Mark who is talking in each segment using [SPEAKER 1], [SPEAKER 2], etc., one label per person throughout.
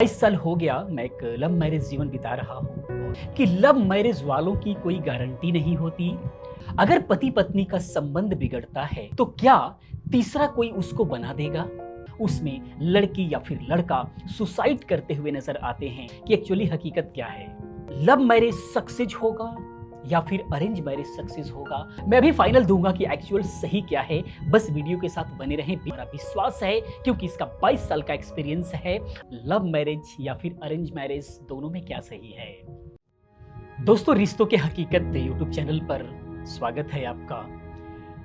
[SPEAKER 1] 22 साल हो गया मैं एक लव मैरिज जीवन बिता रहा हूँ कि लव मैरिज वालों की कोई गारंटी नहीं होती। अगर पति पत्नी का संबंध बिगड़ता है तो क्या तीसरा कोई उसको बना देगा। उसमें लड़की या फिर लड़का सुसाइड करते हुए नजर आते हैं कि एक्चुअली हकीकत क्या है। लव मैरिज सक्सेस होगा या फिर अरेंज मैरिज सक्सेस होगा, मैं भी फाइनल दूंगा कि एक्चुअल सही क्या है। बस वीडियो के साथ बने रहें, मेरा विश्वास है क्योंकि इसका 22 साल का एक्सपीरियंस है। लव मैरिज या फिर अरेंज मैरिज दोनों में क्या सही है। दोस्तों, रिश्तों के हकीकत यूट्यूब चैनल पर स्वागत है आपका।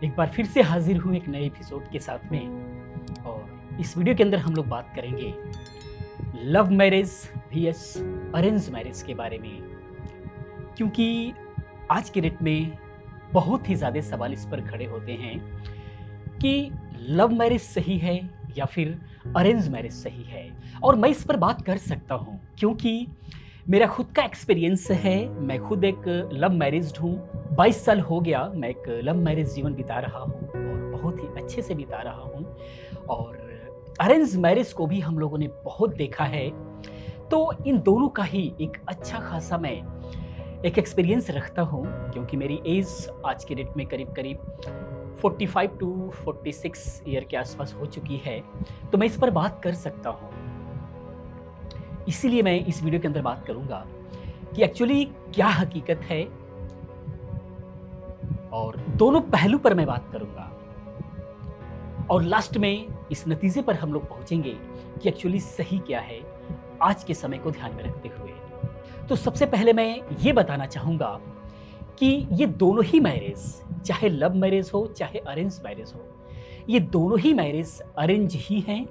[SPEAKER 1] एक बार फिर से हाजिर हूं एक नए एपिसोड के साथ में, और इस वीडियो के अंदर हम लोग बात करेंगे love marriage vs arrange marriage के बारे में, क्योंकि आज के डेट में बहुत ही ज़्यादा सवाल इस पर खड़े होते हैं कि लव मैरिज सही है या फिर अरेंज मैरिज सही है। और मैं इस पर बात कर सकता हूं क्योंकि मेरा खुद का एक्सपीरियंस है। मैं खुद एक लव मैरिज्ड हूं। 22 साल हो गया मैं एक लव मैरिज जीवन बिता रहा हूं और बहुत ही अच्छे से बिता रहा हूं। और अरेंज मैरिज को भी हम लोगों ने बहुत देखा है। तो इन दोनों का ही एक अच्छा खासा मैं एक एक्सपीरियंस रखता हूँ, क्योंकि मेरी एज आज के डेट में करीब 45 टू 46 ईयर के आसपास हो चुकी है। तो मैं इस पर बात कर सकता हूँ। इसीलिए मैं इस वीडियो के अंदर बात करूंगा कि एक्चुअली क्या हकीकत है, और दोनों पहलू पर मैं बात करूंगा। और लास्ट में इस नतीजे पर हम लोग पहुंचेंगे कि एक्चुअली सही क्या है आज के समय को ध्यान में रखते हुए। तो सबसे पहले मैं ये बताना चाहूंगा कि ये दोनों ही मैरिज, चाहे लव मैरिज हो चाहे अरेंज मैरिज हो, ये दोनों ही मैरिज अरेंज ही हैं।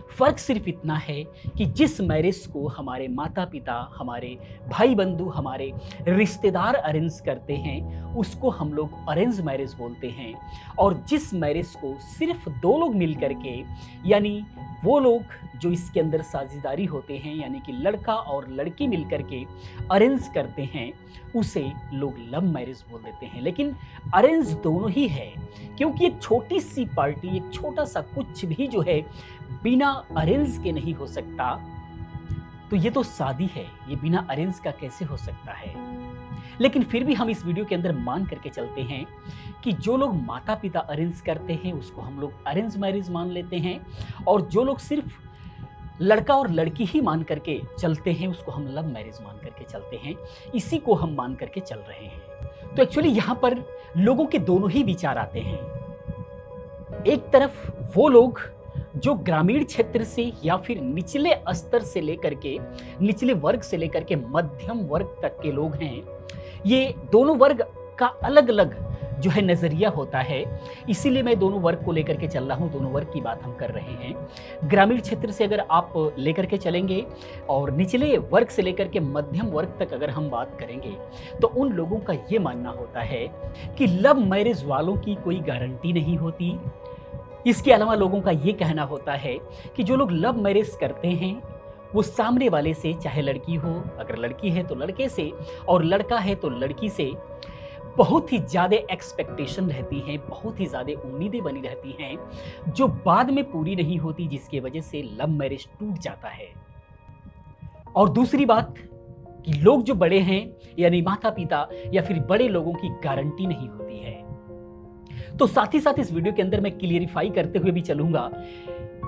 [SPEAKER 1] फर्क सिर्फ इतना है कि जिस मैरिज को हमारे माता पिता, हमारे भाई बंधु, हमारे रिश्तेदार अरेंज करते हैं उसको हम लोग अरेंज मैरिज बोलते हैं। और जिस मैरिज को सिर्फ दो लोग मिल करके, यानी वो लोग जो इसके अंदर साझेदारी होते हैं, यानी कि लड़का और लड़की मिल करके अरेंज करते हैं, उसे लोग लव मैरिज बोल देते हैं। लेकिन अरेंज दोनों ही है, क्योंकि एक छोटी सी पार्टी, एक छोटा सा कुछ भी जो है बिना अरेंज के नहीं हो सकता। तो ये तो शादी है, ये बिना अरेंज का कैसे हो सकता है। लेकिन फिर भी हम इस वीडियो के अंदर मान करके चलते हैं कि जो लोग माता पिता अरेंज करते हैं उसको हम लोग अरेंज मैरिज मान लेते हैं, और जो लोग सिर्फ लड़का और लड़की ही मान करके चलते हैं उसको हम लव मैरिज मान करके चलते हैं। इसी को हम मान करके चल रहे हैं। तो एक्चुअली यहाँ पर लोगों के दोनों ही विचार आते हैं। एक तरफ वो लोग जो ग्रामीण क्षेत्र से या फिर निचले स्तर से लेकर के, निचले वर्ग से लेकर के मध्यम वर्ग तक के लोग हैं। ये दोनों वर्ग का अलग अलग जो है नजरिया होता है, इसीलिए मैं दोनों वर्ग को लेकर के चल रहा हूँ। दोनों वर्ग की बात हम कर रहे हैं। ग्रामीण क्षेत्र से अगर आप लेकर के चलेंगे और निचले वर्ग से लेकर के मध्यम वर्ग तक अगर हम बात करेंगे, तो उन लोगों का ये मानना होता है कि लव मैरिज वालों की कोई गारंटी नहीं होती। इसके अलावा लोगों का ये कहना होता है कि जो लोग लव मैरिज करते हैं वो सामने वाले से, चाहे लड़की हो, अगर लड़की है तो लड़के से, और लड़का है तो लड़की से बहुत ही ज़्यादा एक्सपेक्टेशन रहती हैं, बहुत ही ज़्यादा उम्मीदें बनी रहती हैं जो बाद में पूरी नहीं होती, जिसकी वजह से लव मैरिज टूट जाता है। और दूसरी बात कि लोग जो बड़े हैं, यानी माता पिता या फिर बड़े लोगों की गारंटी नहीं होती है। तो साथ ही साथ इस वीडियो के अंदर मैं क्लियरिफाई करते हुए भी चलूंगा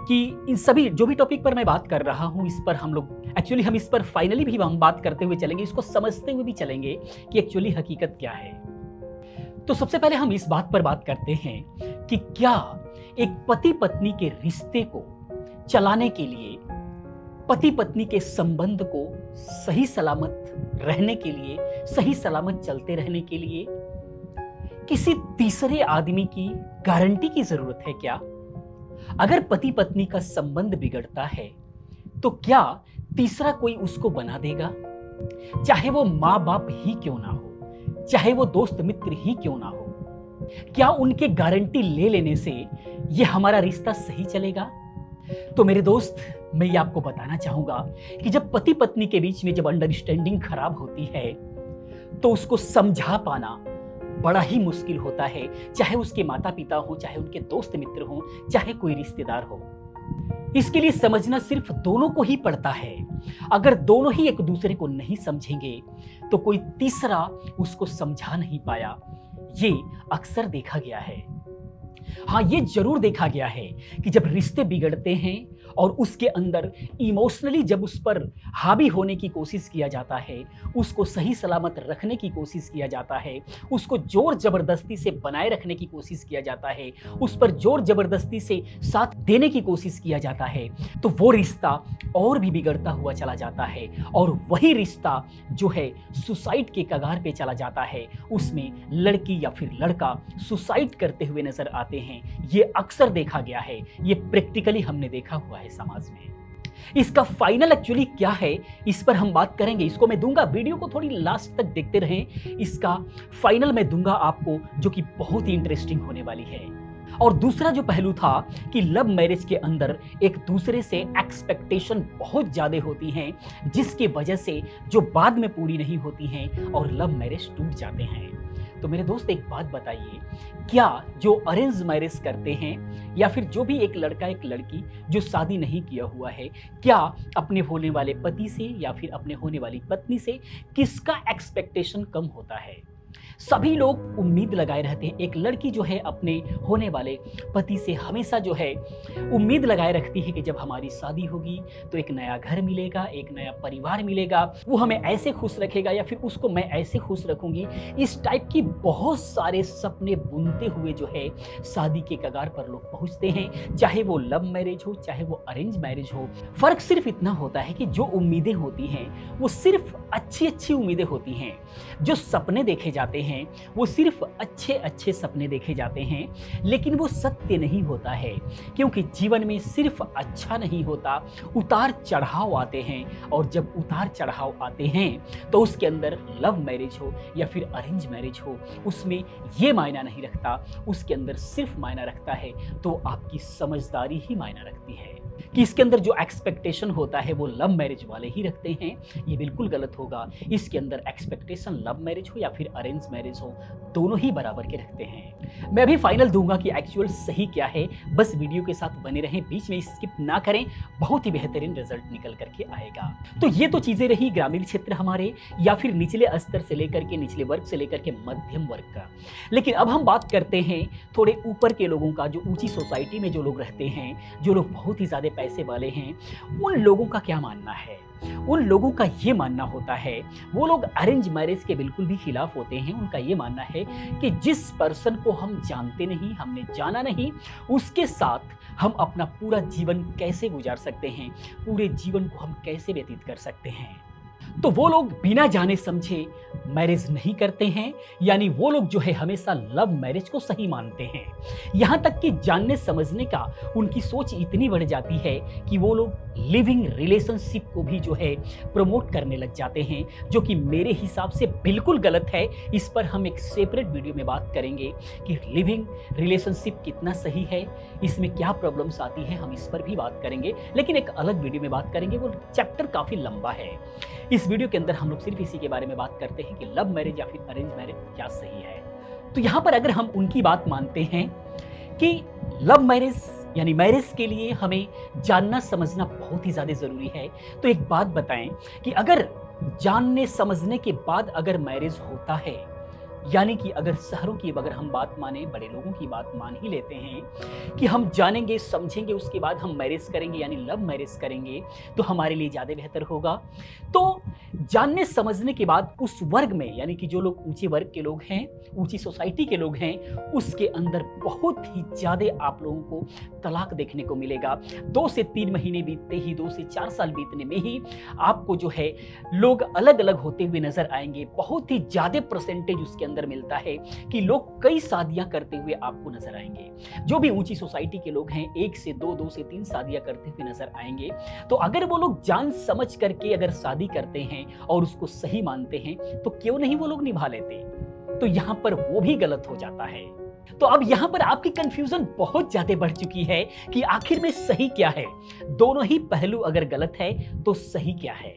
[SPEAKER 1] कि इन सभी जो भी टॉपिक पर मैं बात कर रहा हूं, इस पर हम लोग एक्चुअली हम इस पर फाइनली भी हम बात करते हुए चलेंगे, इसको समझते हुए भी चलेंगे कि एक्चुअली हकीकत क्या है। तो सबसे पहले हम इस बात पर बात करते हैं कि क्या एक पति पत्नी के रिश्ते को चलाने के लिए, पति पत्नी के संबंध को सही सलामत रहने के लिए, सही सलामत चलते रहने के लिए किसी तीसरे आदमी की गारंटी की जरूरत है क्या। अगर पति पत्नी का संबंध बिगड़ता है तो क्या तीसरा कोई उसको बना देगा, चाहे वो माँ बाप ही क्यों ना हो, चाहे वो दोस्त मित्र ही क्यों ना हो। क्या उनके गारंटी ले लेने से ये हमारा रिश्ता सही चलेगा। तो मेरे दोस्त, मैं ये आपको बताना चाहूंगा कि जब पति पत्नी के बीच में जब अंडरस्टैंडिंग खराब होती है तो उसको समझा पाना बड़ा ही मुश्किल होता है, चाहे उसके माता पिता हो, चाहे उनके दोस्त मित्र हो, चाहे कोई रिश्तेदार हो। इसके लिए समझना सिर्फ दोनों को ही पड़ता है। अगर दोनों ही एक दूसरे को नहीं समझेंगे तो कोई तीसरा उसको समझा नहीं पाया। ये अक्सर देखा गया है। हाँ, ये जरूर देखा गया है कि जब रिश्ते बिगड़ते हैं और उसके अंदर इमोशनली जब उस पर हावी होने की कोशिश किया जाता है, उसको सही सलामत रखने की कोशिश किया जाता है, उसको जोर जबरदस्ती से बनाए रखने की कोशिश किया जाता है, उस पर जोर जबरदस्ती से साथ देने की कोशिश किया जाता है, तो वो रिश्ता और भी बिगड़ता हुआ चला जाता है और वही रिश्ता जो है सुसाइड के कगार पे चला जाता है। उसमें लड़की या फिर लड़का सुसाइड करते हुए नजर आते हैं। ये अक्सर देखा गया है, ये प्रैक्टिकली हमने देखा हुआ है समाज में। इसका फाइनल एक्चुअली क्या है, इस पर हम बात करेंगे। इसको मैं दूंगा, वीडियो को थोड़ी लास्ट तक देखते रहें। इसका फाइनल मैं दूंगा आपको, जो कि बहुत ही इंटरेस्टिंग होने वाली है। और दूसरा जो पहलू था कि लव मैरिज के अंदर एक दूसरे से एक्सपेक्टेशन बहुत ज्यादा होती हैं, जिसकी वजह से जो बाद में पूरी नहीं होती हैं और लव मैरिज टूट जाते हैं। तो मेरे दोस्त एक बात बताइए, क्या जो अरेंज मैरिज करते हैं या फिर जो भी एक लड़का एक लड़की जो शादी नहीं किया हुआ है, क्या अपने होने वाले पति से या फिर अपने होने वाली पत्नी से किसका एक्सपेक्टेशन कम होता है? सभी लोग उम्मीद लगाए रहते हैं। एक लड़की जो है अपने होने वाले पति से हमेशा जो है उम्मीद लगाए रखती है कि जब हमारी शादी होगी तो एक नया घर मिलेगा, एक नया परिवार मिलेगा, वो हमें ऐसे खुश रखेगा या फिर उसको मैं ऐसे खुश रखूंगी। इस टाइप की बहुत सारे सपने बुनते हुए जो है शादी के कगार पर लोग पहुंचते हैं, चाहे वो लव मैरिज हो चाहे वो अरेंज मैरिज हो। फर्क सिर्फ इतना होता है कि जो उम्मीदें होती हैं वो सिर्फ अच्छी अच्छी उम्मीदें होती हैं, जो सपने देखे जाते हैं वो सिर्फ अच्छे अच्छे सपने देखे जाते हैं, लेकिन वो सत्य नहीं होता है। क्योंकि जीवन में सिर्फ अच्छा नहीं होता, उतार चढ़ाव आते हैं, और जब उतार चढ़ाव आते हैं तो उसके अंदर लव मैरिज हो या फिर अरेंज मैरिज हो, उसमें ये मायना नहीं रखता। उसके अंदर सिर्फ मायना रखता है तो आपकी समझदारी ही मायना रखती है कि इसके अंदर जो एक्सपेक्टेशन होता है वो लव मैरिज वाले ही रखते हैं। ये बिल्कुल गलत होगा। इसके अंदर एक्सपेक्टेशन लव मैरिज हो या फिर अरेंज मैरिज हो, दोनों ही बराबर के रखते हैं। मैं भी फाइनल दूंगा कि एक्चुअल सही क्या है। बस वीडियो के साथ बने रहें, बीच में स्किप ना करें, बहुत ही बेहतरीन रिजल्ट निकल करके आएगा। तो ये तो चीजें रही ग्रामीण क्षेत्र हमारे या फिर निचले स्तर से लेकर के निचले वर्ग से लेकर के मध्यम वर्ग का। लेकिन अब हम बात करते हैं थोड़े ऊपर के लोगों का, जो ऊंची सोसाइटी में जो लोग रहते हैं, जो लोग बहुत ही ज्यादा पैसे वाले हैं। उन लोगों का क्या मानना है? उन लोगों का ये मानना होता है, वो लोग अरेंज मैरिज के बिल्कुल भी खिलाफ होते हैं। उनका ये मानना है कि जिस पर्सन को हम जानते नहीं, हमने जाना नहीं, उसके साथ हम अपना पूरा जीवन कैसे गुजार सकते हैं, पूरे जीवन को हम कैसे व्यतीत कर सकते हैं। तो वो लोग बिना जाने समझे मैरिज नहीं करते हैं, यानी वो लोग जो है हमेशा लव मैरिज को सही मानते हैं। यहां तक कि जानने समझने का उनकी सोच इतनी बढ़ जाती है कि वो लोग लिविंग रिलेशनशिप को भी जो है प्रमोट करने लग जाते हैं, जो कि मेरे हिसाब से बिल्कुल गलत है। इस पर हम एक सेपरेट वीडियो में बात करेंगे कि लिविंग रिलेशनशिप कितना सही है, इसमें क्या प्रॉब्लम्स आती है, हम इस पर भी बात करेंगे, लेकिन एक अलग वीडियो में बात करेंगे। वो चैप्टर काफी लंबा है। इस वीडियो के अंदर हम लोग सिर्फ इसी के बारे में बात करते हैं कि लव मैरिज या फिर अरेंज मैरिज क्या सही है। तो यहां पर अगर हम उनकी बात मानते हैं कि लव मैरिज यानी मैरिज के लिए हमें जानना समझना बहुत ही ज्यादा जरूरी है, तो एक बात बताएं कि अगर जानने समझने के बाद अगर मैरिज होता है, यानी कि अगर शहरों की अगर हम बात माने, बड़े लोगों की बात मान ही लेते हैं कि हम जानेंगे समझेंगे उसके बाद हम मैरिज करेंगे यानी लव मैरिज करेंगे, तो हमारे लिए ज़्यादा बेहतर होगा। तो जानने समझने के बाद उस वर्ग में, यानी कि जो लोग ऊंचे वर्ग के लोग हैं, ऊंची सोसाइटी के लोग हैं, उसके अंदर बहुत ही ज़्यादा आप लोगों को तलाक देखने को मिलेगा। 2 से 3 महीने बीतते ही, 2 से 4 साल बीतने में ही आपको जो है लोग अलग अलग होते हुए नजर आएंगे। बहुत ही ज़्यादा परसेंटेज उसके अंदर मिलता है कि लोग कई शादियां करते हुए आपको नजर आएंगे। जो भी ऊंची सोसाइटी के लोग हैं 1 से 2, 2 से 3 शादियां करते हुए नजर आएंगे। तो अगर वो लोग जान समझ करके अगर शादी करते हैं और उसको सही मानते हैं, तो क्यों नहीं वो लोग निभा लेते? तो यहां पर वो भी गलत हो जाता है। तो अब यहां पर आपकी कंफ्यूजन बहुत ज्यादा बढ़ चुकी है कि आखिर में सही क्या है। दोनों ही पहलू अगर गलत है तो सही क्या है?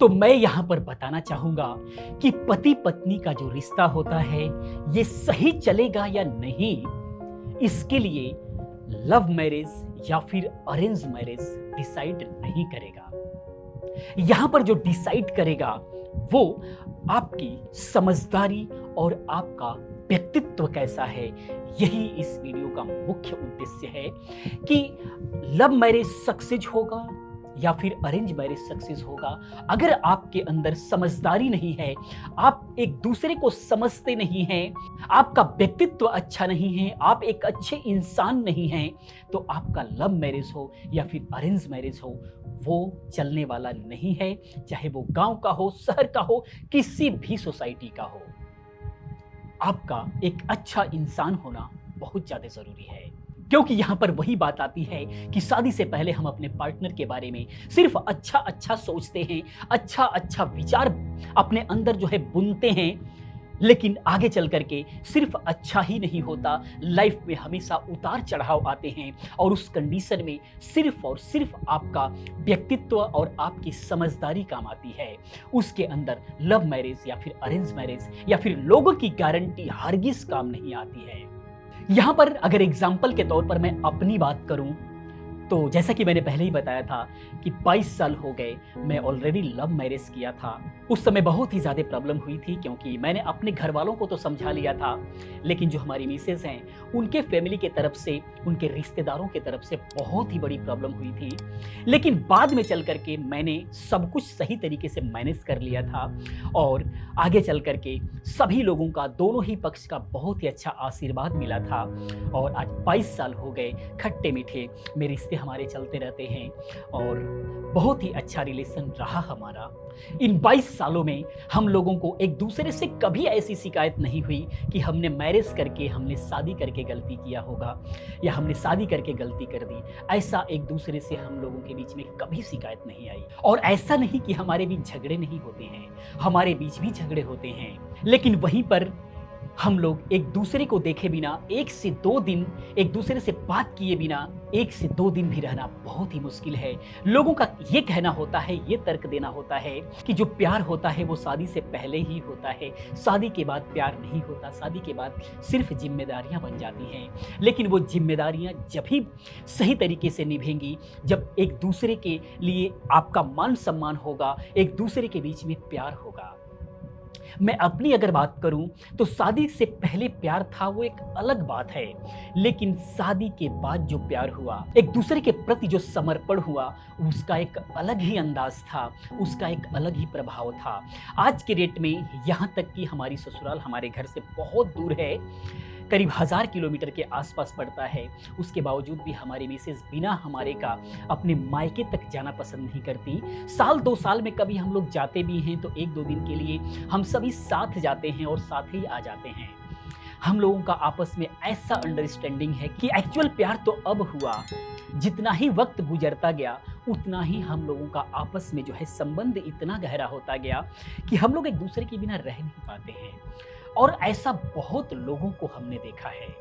[SPEAKER 1] तो मैं यहां पर बताना चाहूंगा कि पति पत्नी का जो रिश्ता होता है ये सही चलेगा या नहीं, इसके लिए लव मैरिज या फिर अरेंज मैरिज डिसाइड नहीं करेगा। यहां पर जो डिसाइड करेगा वो आपकी समझदारी और आपका व्यक्तित्व कैसा है। यही इस वीडियो का मुख्य उद्देश्य है कि लव मैरिज सक्सेस होगा या फिर अरेंज मैरिज सक्सेस होगा। अगर आपके अंदर समझदारी नहीं है, आप एक दूसरे को समझते नहीं हैं, आपका व्यक्तित्व अच्छा नहीं है, आप एक अच्छे इंसान नहीं हैं, तो आपका लव मैरिज हो या फिर अरेंज मैरिज हो, वो चलने वाला नहीं है। चाहे वो गांव का हो, शहर का हो, किसी भी सोसाइटी का हो, आपका एक अच्छा इंसान होना बहुत ज्यादा जरूरी है। क्योंकि यहां पर वही बात आती है कि शादी से पहले हम अपने पार्टनर के बारे में सिर्फ अच्छा अच्छा सोचते हैं, अच्छा अच्छा विचार अपने अंदर जो है बुनते हैं, लेकिन आगे चल करके सिर्फ अच्छा ही नहीं होता। लाइफ में हमेशा उतार चढ़ाव आते हैं और उस कंडीशन में सिर्फ और सिर्फ आपका व्यक्तित्व और आपकी समझदारी काम आती है। उसके अंदर लव मैरिज या फिर अरेंज मैरिज या फिर लोगों की गारंटी हरगिज काम नहीं आती है। यहां पर अगर एग्जाम्पल के तौर पर मैं अपनी बात करूं तो जैसा कि मैंने पहले ही बताया था कि 22 साल हो गए, मैं ऑलरेडी लव मैरिज किया था। उस समय बहुत ही ज़्यादा प्रॉब्लम हुई थी क्योंकि मैंने अपने घर वालों को तो समझा लिया था, लेकिन जो हमारी मिसेज हैं उनके फैमिली के तरफ से, उनके रिश्तेदारों के तरफ से बहुत ही बड़ी प्रॉब्लम हुई थी। लेकिन बाद में चल करके मैंने सब कुछ सही तरीके से मैनेज कर लिया था और आगे चल करके सभी लोगों का, दोनों ही पक्ष का बहुत ही अच्छा आशीर्वाद मिला था। और आज 22 साल हो गए, खट्टे मीठे में रिश्ते हमारे चलते रहते हैं और बहुत ही अच्छा रिलेशन रहा हमारा। इन 22 सालों में हम लोगों को एक दूसरे से कभी ऐसी शिकायत नहीं हुई कि हमने मैरिज करके, हमने शादी करके गलती किया होगा या हमने शादी करके गलती कर दी। ऐसा एक दूसरे से हम लोगों के बीच में कभी शिकायत नहीं आई। और ऐसा नहीं कि हमारे बीच झगड़े नहीं होते हैं, हमारे बीच भी झगड़े होते हैं, लेकिन वहीं पर हम लोग एक दूसरे को देखे बिना 1 से 2 दिन, एक दूसरे से बात किए बिना 1 से 2 दिन भी रहना बहुत ही मुश्किल है। लोगों का ये कहना होता है, ये तर्क देना होता है कि जो प्यार होता है वो शादी से पहले ही होता है, शादी के बाद प्यार नहीं होता, शादी के बाद सिर्फ जिम्मेदारियां बन जाती हैं। लेकिन वो जिम्मेदारियां जब ही सही तरीके से निभेंगी, जब एक दूसरे के लिए आपका मान सम्मान होगा, एक दूसरे के बीच में प्यार होगा। मैं अपनी अगर बात करूं तो शादी से पहले प्यार था वो एक अलग बात है, लेकिन शादी के बाद जो प्यार हुआ, एक दूसरे के प्रति जो समर्पण हुआ, उसका एक अलग ही अंदाज था, उसका एक अलग ही प्रभाव था। आज के डेट में यहाँ तक कि हमारी ससुराल हमारे घर से बहुत दूर है, करीब 1000 किलोमीटर के आसपास पड़ता है। उसके बावजूद भी हमारी मिसेज बिना हमारे का अपने मायके तक जाना पसंद नहीं करती। साल 2 साल में कभी हम लोग जाते भी हैं तो 1-2 दिन के लिए हम सभी साथ जाते हैं और साथ ही आ जाते हैं। हम लोगों का आपस में ऐसा अंडरस्टैंडिंग है कि एक्चुअल प्यार तो अब हुआ, जितना ही वक्त गुजरता गया उतना ही हम लोगों का आपस में जो है संबंध इतना गहरा होता गया कि हम लोग एक दूसरे के बिना रह नहीं पाते हैं। और ऐसा बहुत लोगों को हमने देखा है।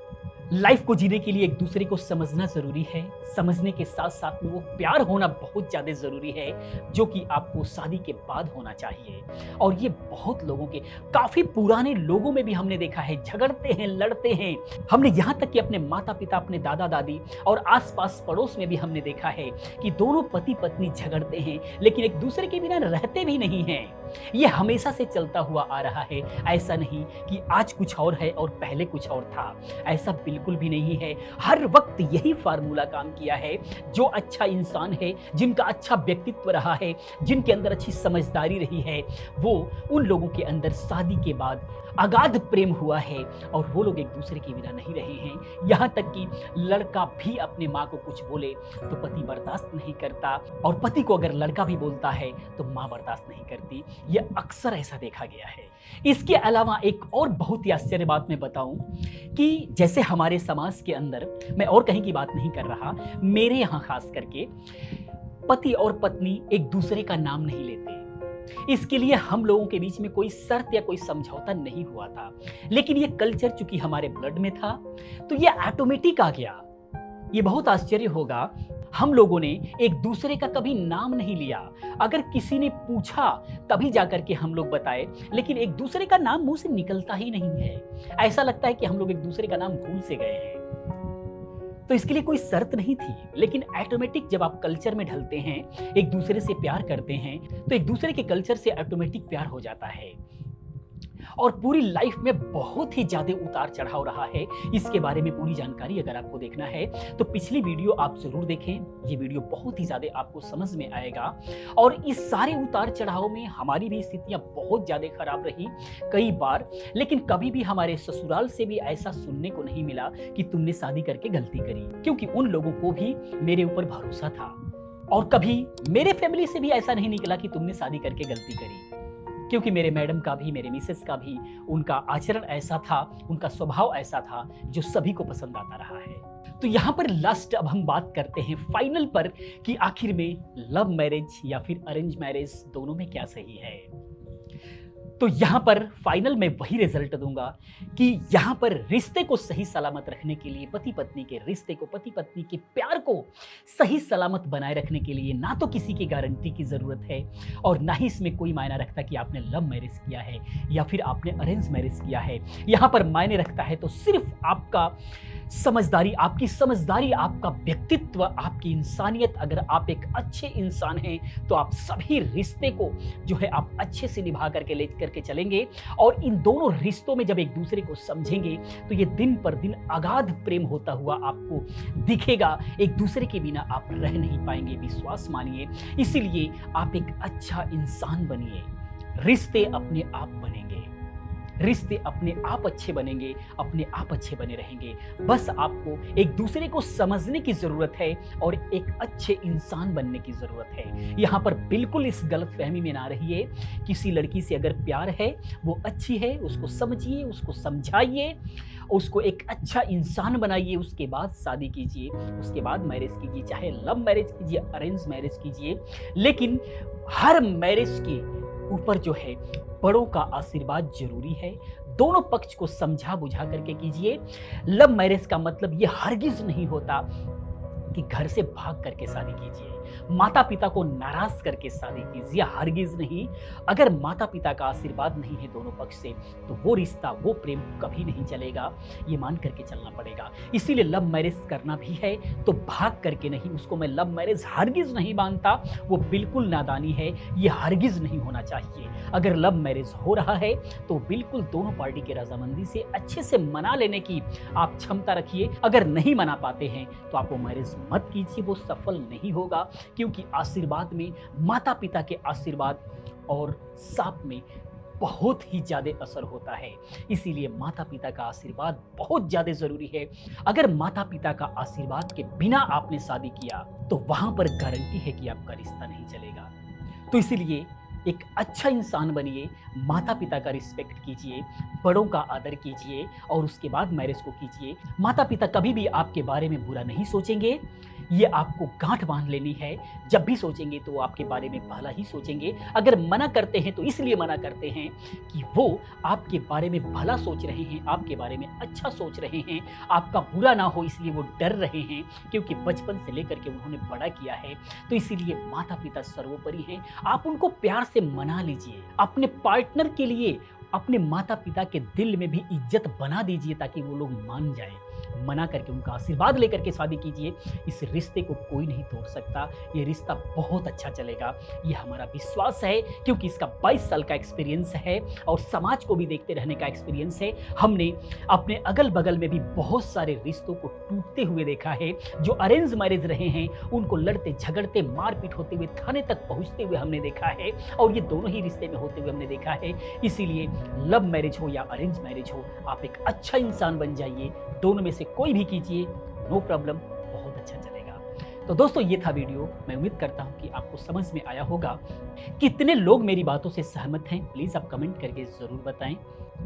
[SPEAKER 1] लाइफ को जीने के लिए एक दूसरे को समझना जरूरी है, समझने के साथ साथ में वो प्यार होना बहुत ज्यादा जरूरी है, जो कि आपको शादी के बाद होना चाहिए। और ये बहुत लोगों के, काफी पुराने लोगों में भी हमने देखा है, झगड़ते हैं, लड़ते हैं। हमने यहाँ तक कि अपने माता पिता, अपने दादा दादी और आसपास पड़ोस में भी हमने देखा है कि दोनों पति पत्नी झगड़ते हैं, लेकिन एक दूसरे के बिना रहते भी नहीं हैं। ये हमेशा से चलता हुआ आ रहा है। ऐसा नहीं कि आज कुछ और है और पहले कुछ और था, ऐसा बिल्कुल भी नहीं है। हर वक्त यही फार्मूला काम किया है। जो अच्छा इंसान है, जिनका अच्छा व्यक्तित्व रहा है, जिनके अंदर अच्छी समझदारी रही है, वो उन लोगों के अंदर शादी के बाद अगाध प्रेम हुआ है और वो लोग एक दूसरे के बिना नहीं रहे हैं। यहाँ तक कि लड़का भी अपने माँ को कुछ बोले तो पति बर्दाश्त नहीं करता, और पति को अगर लड़का भी बोलता है तो माँ बर्दाश्त नहीं करती। यह अक्सर ऐसा देखा गया है। इसके अलावा एक और बहुत ही आश्चर्य बात मैं बताऊं कि जैसे हमारे समाज के अंदर, मैं और कहीं की बात नहीं कर रहा, मेरे यहाँ खास करके पति और पत्नी एक दूसरे का नाम नहीं लेते। इसके लिए हम लोगों के बीच में कोई शर्त या कोई समझौता नहीं हुआ था, लेकिन ये कल्चर चूंकि हमारे ब्लड में था तो ये ऑटोमेटिक आ गया। ये बहुत आश्चर्य होगा, हम लोगों ने एक दूसरे का कभी नाम नहीं लिया। अगर किसी ने पूछा तभी जाकर के हम लोग बताए, लेकिन एक दूसरे का नाम मुंह से निकलता ही नहीं है। ऐसा लगता है कि हम लोग एक दूसरे का नाम भूल से गए हैं। तो इसके लिए कोई शर्त नहीं थी, लेकिन ऑटोमेटिक जब आप कल्चर में ढलते हैं, एक दूसरे से प्यार करते हैं, तो एक दूसरे के कल्चर से ऑटोमेटिक प्यार हो जाता है। और पूरी लाइफ में बहुत ही ज्यादा उतार चढ़ाव रहा है। इसके बारे में पूरी जानकारी अगर आपको देखना है तो पिछली वीडियो आप जरूर देखें। ये वीडियो बहुत ही ज्यादा आपको समझ में आएगा। और इस सारे उतार चढ़ाव में हमारी भी स्थितियां बहुत ज्यादा खराब रही कई बार, लेकिन कभी भी हमारे ससुराल से भी ऐसा सुनने को नहीं मिला कि तुमने शादी करके गलती करी, क्योंकि उन लोगों को भी मेरे ऊपर भरोसा था। और कभी मेरे फैमिली से भी ऐसा नहीं निकला कि तुमने शादी करके गलती करी, क्योंकि मेरे मैडम का भी, मेरे मिसेस का भी, उनका आचरण ऐसा था, उनका स्वभाव ऐसा था जो सभी को पसंद आता रहा है। तो यहाँ पर लास्ट अब हम बात करते हैं फाइनल पर कि आखिर में लव मैरिज या फिर अरेंज मैरिज दोनों में क्या सही है। तो यहाँ पर फाइनल में वही रिजल्ट दूंगा कि यहाँ पर रिश्ते को सही सलामत रखने के लिए, पति पत्नी के रिश्ते को, पति पत्नी के प्यार को सही सलामत बनाए रखने के लिए ना तो किसी की गारंटी की जरूरत है और ना ही इसमें कोई मायना रखता कि आपने लव मैरिज किया है या फिर आपने अरेंज मैरिज किया है। यहाँ पर मायने रखता है तो सिर्फ आपका समझदारी, आपकी समझदारी, आपका व्यक्तित्व, आपकी इंसानियत। अगर आप एक अच्छे इंसान हैं तो आप सभी रिश्ते को जो है आप अच्छे से निभा करके ले करके चलेंगे। और इन दोनों रिश्तों में जब एक दूसरे को समझेंगे तो ये दिन पर दिन अगाध प्रेम होता हुआ आपको दिखेगा। एक दूसरे के बिना आप रह नहीं पाएंगे, विश्वास मानिए। इसीलिए आप एक अच्छा इंसान बनिए, रिश्ते अपने आप बनेंगे, रिश्ते अपने आप अच्छे बनेंगे, अपने आप अच्छे बने रहेंगे। बस आपको एक दूसरे को समझने की जरूरत है और एक अच्छे इंसान बनने की जरूरत है। यहाँ पर बिल्कुल इस गलतफहमी में ना रहिए। किसी लड़की से अगर प्यार है, वो अच्छी है, उसको समझिए, उसको समझाइए, उसको एक अच्छा इंसान बनाइए, उसके बाद शादी कीजिए, उसके बाद मैरिज कीजिए, चाहे लव मैरिज कीजिए, अरेंज मैरिज कीजिए। लेकिन हर मैरिज के ऊपर जो है बड़ों का आशीर्वाद जरूरी है। दोनों पक्ष को समझा बुझा करके कीजिए। लव मैरिज का मतलब ये हरगिज नहीं होता कि घर से भाग करके शादी कीजिए, माता पिता को नाराज करके शादी कीजिए, हरगिज नहीं। अगर माता पिता का आशीर्वाद नहीं है दोनों पक्ष से तो वो रिश्ता, वो प्रेम कभी नहीं चलेगा, ये मान करके चलना पड़ेगा। इसीलिए लव मैरिज करना भी है तो भाग करके नहीं। उसको मैं लव मैरिज हरगिज नहीं मानता, वो बिल्कुल नादानी है, ये हरगिज नहीं होना चाहिए। अगर लव मैरिज हो रहा है तो बिल्कुल दोनों पार्टी की रजामंदी से अच्छे से मना लेने की आप क्षमता रखिए। अगर नहीं मना पाते हैं तो आप वो मैरिज मत कीजिए, वो सफल नहीं होगा। क्योंकि आशीर्वाद में, माता पिता के आशीर्वाद और साथ में बहुत ही ज्यादा असर होता है। इसीलिए माता पिता का आशीर्वाद बहुत ज्यादा जरूरी है। अगर माता पिता का आशीर्वाद के बिना आपने शादी किया तो वहां पर गारंटी है कि आपका रिश्ता नहीं चलेगा। तो इसीलिए एक अच्छा इंसान बनिए, माता पिता का रिस्पेक्ट कीजिए, बड़ों का आदर कीजिए और उसके बाद मैरिज को कीजिए। माता पिता कभी भी आपके बारे में बुरा नहीं सोचेंगे, ये आपको गांठ बांध लेनी है। जब भी सोचेंगे तो वो आपके बारे में भला ही सोचेंगे। अगर मना करते हैं तो इसलिए मना करते हैं कि वो आपके बारे में भला सोच रहे हैं, आपके बारे में अच्छा सोच रहे हैं, आपका बुरा ना हो इसलिए वो डर रहे हैं, क्योंकि बचपन से लेकर के उन्होंने बड़ा किया है। तो इसीलिए माता पिता सर्वोपरि हैं। आप उनको प्यार से मना लीजिए। अपने पार्टनर के लिए अपने माता पिता के दिल में भी इज्जत बना दीजिए ताकि वो लोग मान जाएं। मना करके उनका आशीर्वाद लेकर के शादी कीजिए। इस रिश्ते को कोई नहीं तोड़ सकता, ये रिश्ता बहुत अच्छा चलेगा, ये हमारा विश्वास है। क्योंकि इसका 22 साल का एक्सपीरियंस है और समाज को भी देखते रहने का एक्सपीरियंस है। हमने अपने अगल बगल में भी बहुत सारे रिश्तों को टूटते हुए देखा है। जो अरेंज मैरिज रहे हैं उनको लड़ते झगड़ते, मारपीट होते हुए, थाने तक पहुंचते हुए हमने देखा है। और ये दोनों ही रिश्ते में होते हुए हमने देखा है। इसीलिए लव मैरिज हो या अरेंज मैरिज हो, आप एक अच्छा इंसान बन जाइए। दोनों में से कोई भी कीजिए, नो प्रॉब्लम, बहुत अच्छा चलेगा। तो दोस्तों ये था वीडियो। मैं उम्मीद करता हूं कि आपको समझ में आया होगा। कितने लोग मेरी बातों से सहमत हैं प्लीज आप कमेंट करके जरूर बताएं।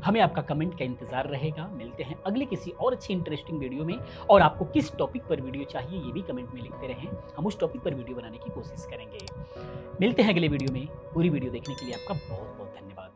[SPEAKER 1] हमें आपका कमेंट का इंतजार रहेगा। मिलते हैं अगले किसी और अच्छी इंटरेस्टिंग वीडियो में। और आपको किस टॉपिक पर वीडियो चाहिए ये भी कमेंट में लिखते रहें, हम उस टॉपिक पर वीडियो बनाने की कोशिश करेंगे। मिलते हैं अगले वीडियो में। पूरी वीडियो देखने के लिए आपका बहुत बहुत धन्यवाद।